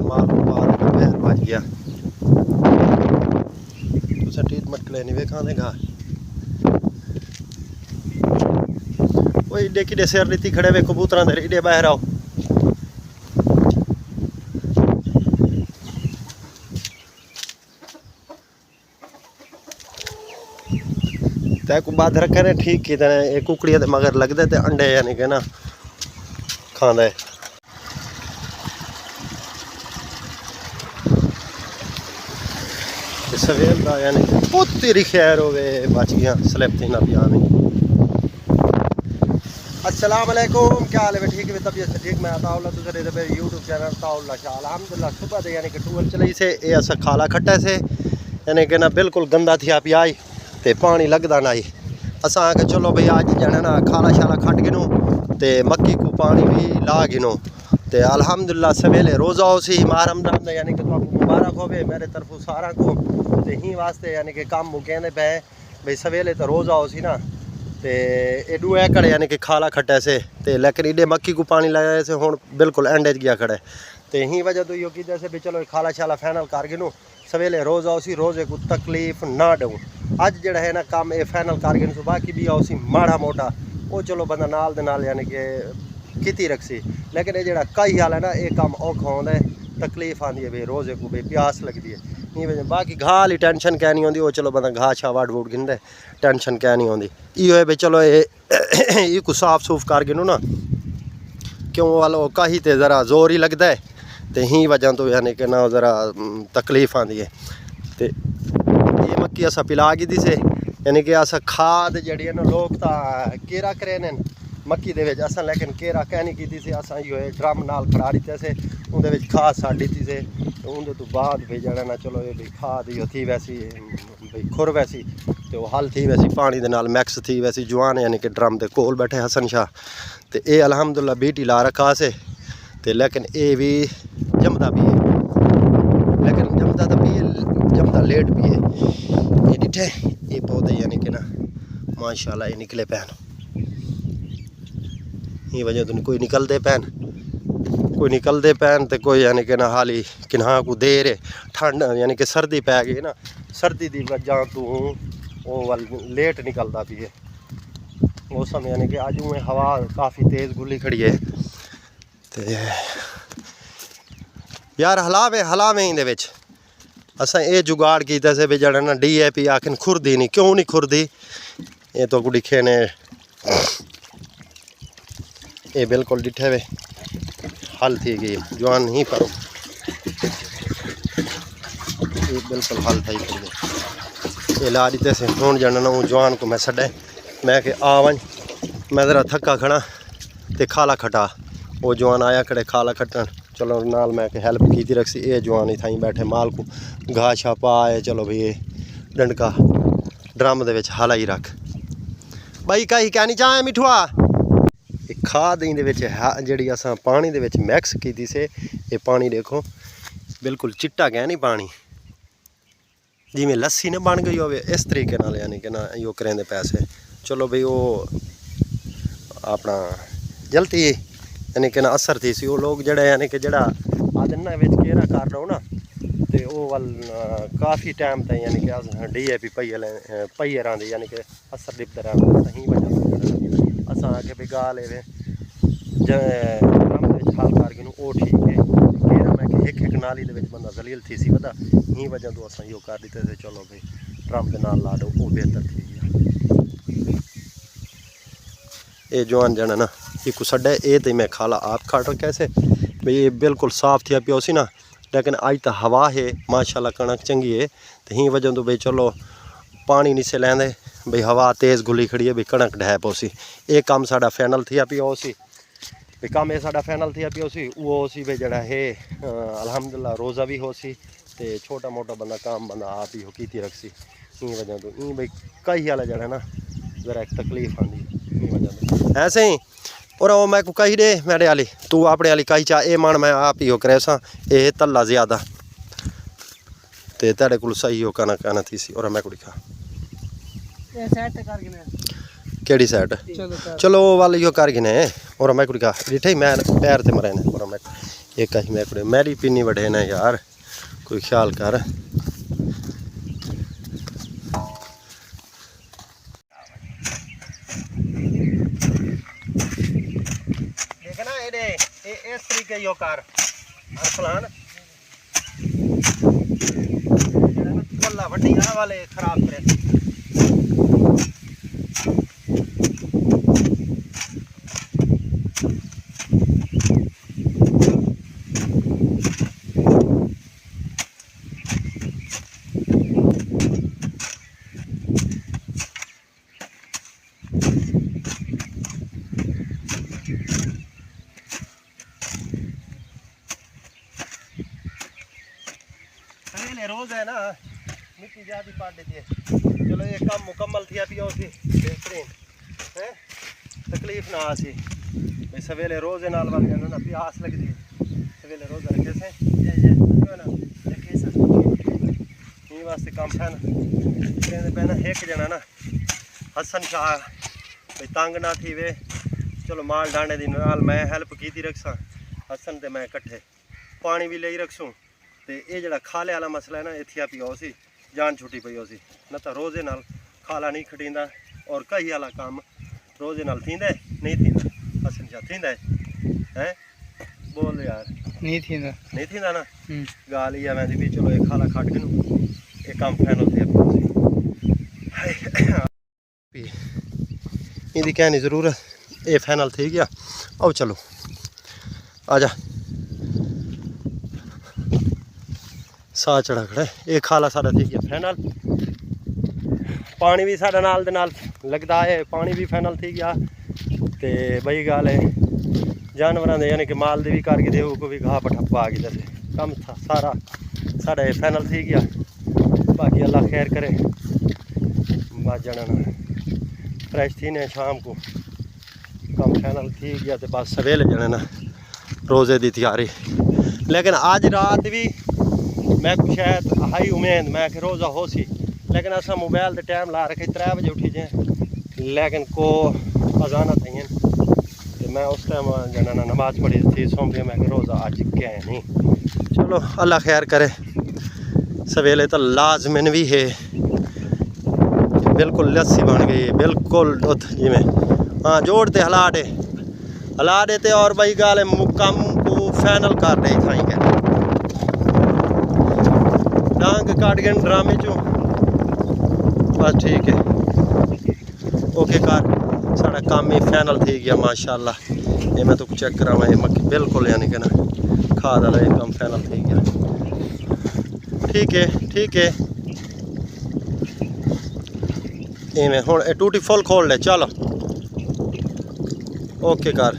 माल को बाद पैर बच गया तुसा ट्रीटमेंट क्लिनिक वेखा देगा वो इडे किडे सिर रीति खड़े वे कबूतरा दे इडे बाहर आओ तै को बाद रखे ने ठीक की तरह एक कुकड़िया मगर लगदे ते अंडे यानी कि ना खांदा है सवेल का यानी बहुत तेरी खैर होवे बच गया स्लिप थी ना पिया नहीं। अस्सलाम वालेकुम क्या हाल है ठीक है तबीयत से ठीक मैं अताउल्ला तुझे दे पे यूट्यूब चैनल अताउल्ला शाह अल्हम्दुलिल्लाह सुबह दे यानी कि टूल चलाई से ए अस खाला खट्टा से यानी कि ना बिल्कुल गंदा थिया पियाई ते पानी लगदा ना असा आके चलो भाई आज जाना ना खाला शाला खट गिनो ते मक्की को पानी भी ला गिनो ते अल्हम्दुलिल्लाह सवेले रोज़ा उसी माह रमज़ान दा यानी कि तो मुबारक होवे मेरे तरफों सारा को ते ही वास्ते यानी कि काम मुकेंदे पे भाई सवेले तो रोज़ा उसी ना ते एडू एकड़ यानी कि खाला खट्टे से ते लेकिन इडे मक्की को पानी लगाए से हुण बिल्कुल एंड गया खड़े ते ही वजह तो यो कीते से भी चलो खाला शाला फाइनल कर गिनो सवेले रोज़ा उसी रोज़े को तकलीफ ना दूँ अज जड़ा है ना काम ये फाइनल कर गिन सुबह की भी उसी माड़ा मोटा वो चलो बंदा नाल दे नाल यानी कि किती रखसी लेकिन ये जड़ा कई हाल है ना ये काम औखा होंदा है तकलीफ आती है भाई रोज़े को भाई प्यास लगती है नहीं वजह बाकी घाह वाली टेंशन क्या नहीं होंदी वो चलो बंदा घाह छा वाड़ वूड़ गिनदे टेंशन क्या नहीं होंदी इो है भाई चलो ये को साफ सूफ कर गिनो ना क्यों वालो कहीं तो ज़रा जोर ही लगता है तो ही वजह तो यानी कि ना ज़रा तकलीफ आती है तो ये मक्की असा पिला गी दी से यानी कि अस खाद जड़ी है ना लोग तो केरा करे ने मक्की दे विच असां लेकिन केरा कहनी कीती से असां यो ड्रम नाल खड़ा दिते से उंदे विच खाद साड़ी थी से उंदे तो बाद भी जड़ा ना चलो ये भाई खाद यो थी वैसी भाई खुर वैसी तो हल थी वैसी पानी दे नाल मैक्स थी वैसी जवान यानी कि ड्रम दे कोल बैठे हसन शाह तो ये अल्हम्दुलिल्लाह बीटी ला रखा से तो लेकिन ये भी जमदा भी है लेकिन जमदा तो भी जमदा लेट भी है ये डिठे ये पौधे यानी कि ना माशाल्लाह ये निकले पैन ये वजह तो कोई निकलते पैन तो कोई यानी कि ना हाली किन्हा को देर है ठंड यानी कि सर्दी पै गई ना सर्दी की वजह तो वो वाल लेट निकलता भी है मौसम यानी कि अज में हवा काफ़ी तेज़ गुली खड़ी है तो यार हलावे इंदे विच असां ये जुगाड़ किया से भी जड़ा ना DAP आखिर खुरदी नहीं क्यों नहीं खुरदी ये तो को दिखे ने ये बिल्कुल डिठे वे हल थी गई जवान नहीं पर ये बिल्कुल हल थी फिर ये ला दीते से हूँ जाना ना वो जवान को मैं छड़े मैं कि आ वन मैं ज़रा थका खड़ा तो खाला खटा वो जवान आया खड़े खाला खटन चलो नाल मैं कि हेल्प की रखसी ये जवान ही थाई बैठे माल को घाह छा पाए चलो भाई ये डंडका ड्रम दे विच हाला ही रख भाई कहीं क्या नहीं चाहे मिठुआ खाद जी अस पानी दे विच मैक्स की से ये पानी देखो बिल्कुल चिट्टा गया नहीं पानी जिमें लस्सी ने बन गई हो इस तरीके नाल यानी कि ना यो करेंदे पैसे चलो भाई वो अपना जल्दी यानी कि ना असर थी सी वो लोग जड़ा यानी कि जड़ा आदना विच केरा कर रहा ना तो वो वाल काफ़ी टाइम तक यानी कि DAP पहिए रही यानी कि असर दिखते रहता सही वजह असा आके भी गा ले हाल कर गिनू वो ठीक है केरा मैं कि एक नाली दे विच बंदा जलील थी सी वदा ही वजह तो असा यो कर दिते थे चलो भाई ड्रम के नाल ला दो वो बेहतर थी गया ये जवान जना ना ये कुछ ये तो मैं खाला आप खाट कैसे भाई ये बिल्कुल साफ थिया पियो सी ना लेकिन अज तो हवा है माशाल्लाह कणक चंगी है तो ही वजह तो भाई चलो पानी नहीं से लेंदे भाई हवा तेज़ गुली खड़ी है भाई कणक ढह पोसी ये काम साडा फाइनल थिया पियो सी भाई काम ये साडा फाइनल थिया पियो सी वो सी भाई जड़ा है अल्हम्दुलिल्लाह रोज़ा भी हो सी ते छोटा मोटा बंदा काम बंदा आप ही हो कीती रखसी ई वजह तो भाई कई हाल जड़ा ना ज़रा एक तकलीफ आती वजह तो ऐसे ही और वो मैं को कही दे मेरे वाली तू अपने वाली कही चाह ये मन मैं आप ही हो करे सा ये तला ज़्यादा तो तेरे को सही हो कहना थी सी और मैं को दिखा केड़ी साइड चलो वो वाल यो कर गिने और मैं को दिखा डिठे मैं पैर ते मरे ने और मैं एक ही मैं मेरी पिन्नी बढ़े ना यार, कोई ख्याल कर। देखना ये इस तरीके यो कर अरसलान बल्ला वड्डी वाले खराब करे। रोज है ना मिट्टी ज़्यादा पाट देती है। चलो ये काम मुकम्मल थी अभी और बेहतरीन है, तकलीफ ना आसी भाई। सवेले रोज नाल वाले ना प्यास लगती है, सवेले रोज रखे से ये वास्ते काम है ना। कहते पे ना एक जना ना हसन शाह भाई तंग ना थी वे, चलो माल डांडे दी नाल मैं हेल्प की थी रखसा, हसन ते मैं इकट्ठे पानी भी ले रखसूँ। तो ये जड़ा खाले वाला मसला है ना, इत्थे पी सी जान छुट्टी पई सी न तो रोजे नाल खाला नहीं खटींदा। और कही वाला काम रोजे नाल थींदा नहीं थींदा, हसन शाह थींदा है बोल यार नहीं थींदा ना। गाल ही मैं भी चलो ये खाला खट के ये काम फाइनल थे इहदी कहने जरूरत, ये फाइनल थी गया। आओ चलो आजा, साह चढ़ा खड़ा है। ये खाला सारा थी गया फाइनल। पानी भी साढ़े नाल दे नाल लगता है, पानी भी फाइनल थी गया। तो बई गल है जानवरों यानी कि माल दे भी करके दे को भी घाह पठा पा के जैसे कम था सारा साढ़ा ये फाइनल थी गया। बाकी अल्लाह खैर करे, बस जाना ना फ्रैश थी ने शाम को कम फाइनल थी गया। तो बस सवेले जाने ना रोज़े की तैयारी। लेकिन आज रात भी मैं कुछ शायद हाई उम्मीद मैं कि रोज़ा हो सी, लेकिन असा मोबाइल के टाइम ला रखे 3 बजे उठी जाए, लेकिन को अजाना थी तो मैं उस टाइम जाना ना नमाज पढ़ी थी सौंप मैं कि रोज़ा अज क्या है नहीं। चलो अल्लाह खैर करे। सवेले तो लाजमिन भी है, बिल्कुल लस्सी बन गई है बिल्कुल जिमें हाँ जोड़ते हला दे ते और भाई गाल मुकम को फाइनल कर दे थाई के डांग काट गए ड्रामे चो। बस ठीक है ओके कर साढ़ा काम ही फाइनल थी गया माशाल्लाह। ये मैं तो चेक करावा ये मक्की बिल्कुल यानी कि ना खाद वाला ये काम फाइनल थी गया। ठीक है इवें हुण टूटी फुल खोल ले चलो ओके कर।